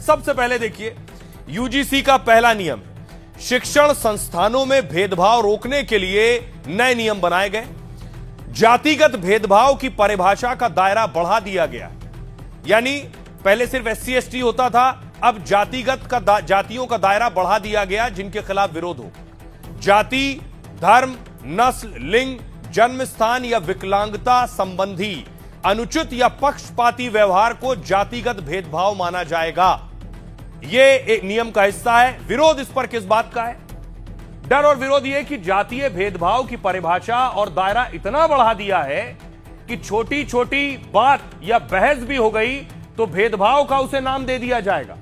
सबसे पहले देखिए, यूजीसी का पहला नियम, शिक्षण संस्थानों में भेदभाव रोकने के लिए नए नियम बनाए गए। जातिगत भेदभाव की परिभाषा का दायरा बढ़ा दिया गया, यानी पहले सिर्फ एससी एसटी होता था, अब जातियों का दायरा बढ़ा दिया गया जिनके खिलाफ विरोध हो। जाति, धर्म, नस्ल, लिंग, जन्म स्थान या विकलांगता संबंधी अनुचित या पक्षपाती व्यवहार को जातिगत भेदभाव माना जाएगा। यह एक नियम का हिस्सा है। विरोध इस पर किस बात का है? डर और विरोध यह कि जातीय भेदभाव की परिभाषा और दायरा इतना बढ़ा दिया है कि छोटी छोटी बात या बहस भी हो गई तो भेदभाव का उसे नाम दे दिया जाएगा।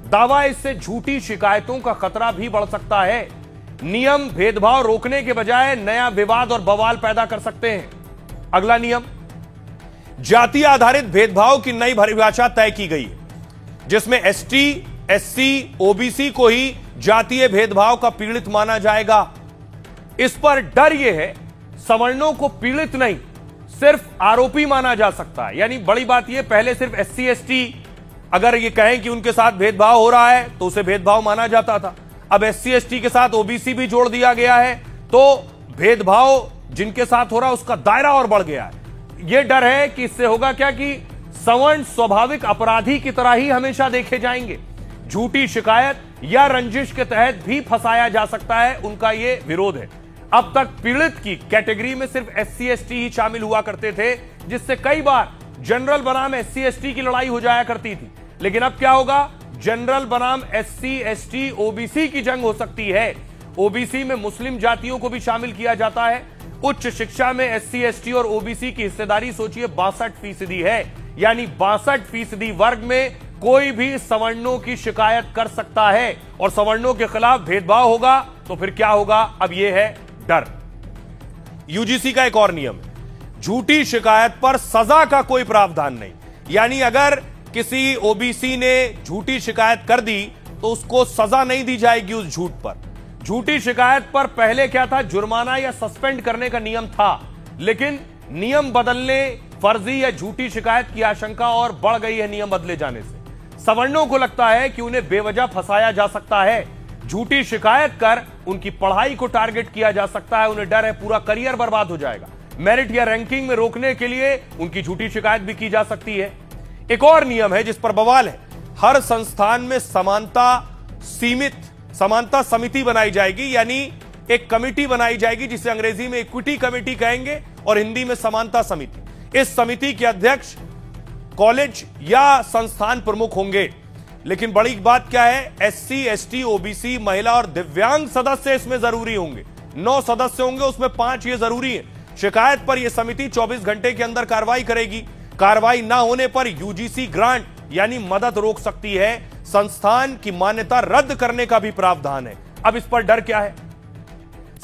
दावा, इससे झूठी शिकायतों का खतरा भी बढ़ सकता है। नियम भेदभाव रोकने के बजाय नया विवाद और बवाल पैदा कर सकते हैं। अगला नियम, जाति आधारित भेदभाव की नई परिभाषा तय की गई है, जिसमें एसटी, एससी, ओबीसी को ही जातीय भेदभाव का पीड़ित माना जाएगा। इस पर डर यह है, सवर्णों को पीड़ित नहीं, सिर्फ आरोपी माना जा सकता है। यानी बड़ी बात यह, पहले सिर्फ एससी एसटी अगर ये कहें कि उनके साथ भेदभाव हो रहा है तो उसे भेदभाव माना जाता था। अब एससी एसटी के साथ ओबीसी भी जोड़ दिया गया है तो भेदभाव जिनके साथ हो रहा है उसका दायरा और बढ़ गया है। यह डर है कि इससे होगा क्या कि सवर्ण स्वाभाविक अपराधी की तरह ही हमेशा देखे जाएंगे। झूठी शिकायत या रंजिश के तहत भी फंसाया जा सकता है, उनका यह विरोध है। अब तक पीड़ित की कैटेगरी में सिर्फ एससी एसटी ही शामिल हुआ करते थे, जिससे कई बार जनरल बनाम एससी एसटी की लड़ाई हो जाया करती थी। लेकिन अब क्या होगा? जनरल बनाम एससी एसटी ओबीसी की जंग हो सकती है। ओबीसी में मुस्लिम जातियों को भी शामिल किया जाता है। उच्च शिक्षा में एससी एसटी और ओबीसी की हिस्सेदारी सोचिए 62% है, यानी 62% वर्ग में कोई भी सवर्णों की शिकायत कर सकता है और सवर्णों के खिलाफ भेदभाव होगा तो फिर क्या होगा? अब यह है डर। यूजीसी का एक और नियम, झूठी शिकायत पर सजा का कोई प्रावधान नहीं। यानी अगर किसी ओबीसी ने झूठी शिकायत कर दी तो उसको सजा नहीं दी जाएगी उस झूठ पर। झूठी शिकायत पर पहले क्या था? जुर्माना या सस्पेंड करने का नियम था, लेकिन नियम बदलने, फर्जी या झूठी शिकायत की आशंका और बढ़ गई है नियम बदले जाने से। सवर्णों को लगता है कि उन्हें बेवजह फंसाया जा सकता है, झूठी शिकायत कर उनकी पढ़ाई को टारगेट किया जा सकता है। उन्हें डर है पूरा करियर बर्बाद हो जाएगा। मेरिट या रैंकिंग में रोकने के लिए उनकी झूठी शिकायत भी की जा सकती है। एक और नियम है जिस पर बवाल है, हर संस्थान में समानता समिति बनाई जाएगी, यानी एक कमेटी बनाई जाएगी जिसे अंग्रेजी में इक्विटी कमेटी कहेंगे और हिंदी में समानता समिति। इस समिति के अध्यक्ष कॉलेज या संस्थान प्रमुख होंगे। लेकिन बड़ी बात क्या है? एससी एसटी ओबीसी महिला और दिव्यांग सदस्य इसमें जरूरी होंगे। 9 सदस्य होंगे, उसमें 5 ये जरूरी है। शिकायत पर यह समिति 24 घंटे के अंदर कार्रवाई करेगी। कार्रवाई ना होने पर यूजीसी ग्रांट यानी मदद रोक सकती है। संस्थान की मान्यता रद्द करने का भी प्रावधान है। अब इस पर डर क्या है?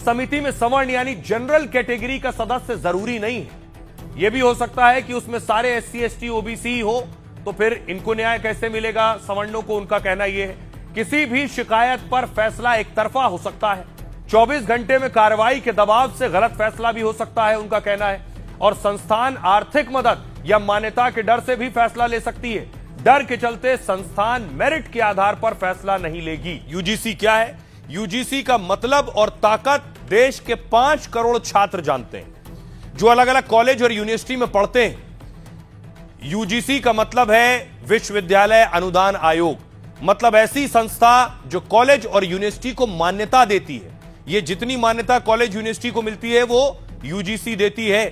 समिति में सवर्ण यानी जनरल कैटेगरी का सदस्य जरूरी नहीं है। यह भी हो सकता है कि उसमें सारे एससी एसटी ओबीसी हो, तो फिर इनको न्याय कैसे मिलेगा? सवर्णों को उनका कहना यह है किसी भी शिकायत पर फैसला एक तरफा हो सकता है। 24 घंटे में कार्रवाई के दबाव से गलत फैसला भी हो सकता है, उनका कहना है। और संस्थान आर्थिक मदद या मान्यता के डर से भी फैसला ले सकती है। डर के चलते संस्थान मेरिट के आधार पर फैसला नहीं लेगी। यूजीसी क्या है? यूजीसी का मतलब और ताकत देश के 5 करोड़ छात्र जानते हैं जो अलग अलग कॉलेज और यूनिवर्सिटी में पढ़ते हैं। यूजीसी का मतलब है विश्वविद्यालय अनुदान आयोग, मतलब ऐसी संस्था जो कॉलेज और यूनिवर्सिटी को मान्यता देती है। यह जितनी मान्यता कॉलेज यूनिवर्सिटी को मिलती है वो यूजीसी देती है।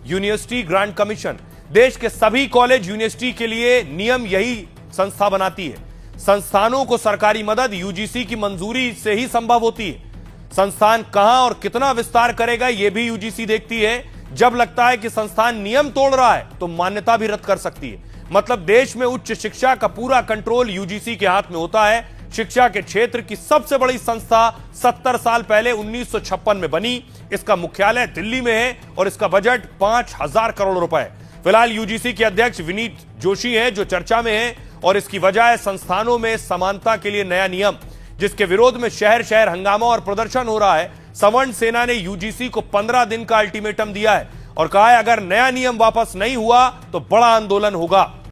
यूनिवर्सिटी ग्रांट कमीशन देश के सभी कॉलेज यूनिवर्सिटी के लिए नियम यही संस्था बनाती है। संस्थानों को सरकारी मदद यूजीसी की मंजूरी से ही संभव होती है। संस्थान कहां और कितना विस्तार करेगा यह भी यूजीसी देखती है। जब लगता है कि संस्थान नियम तोड़ रहा है तो मान्यता भी रद्द कर सकती है। मतलब देश में उच्च शिक्षा का पूरा कंट्रोल यूजीसी के हाथ में होता है। शिक्षा के क्षेत्र की सबसे बड़ी संस्था 70 साल पहले 1956 में बनी। इसका मुख्यालय दिल्ली में है और इसका बजट 5000 करोड़ रुपए है। फिलहाल यूजीसी के अध्यक्ष विनीत जोशी हैं जो चर्चा में हैं और इसकी वजह है संस्थानों में समानता के लिए नया नियम, जिसके विरोध में शहर शहर हंगामा और प्रदर्शन हो रहा है। सवर्ण सेना ने यूजीसी को 15 दिन का अल्टीमेटम दिया है और कहा है अगर नया नियम वापस नहीं हुआ तो बड़ा आंदोलन होगा।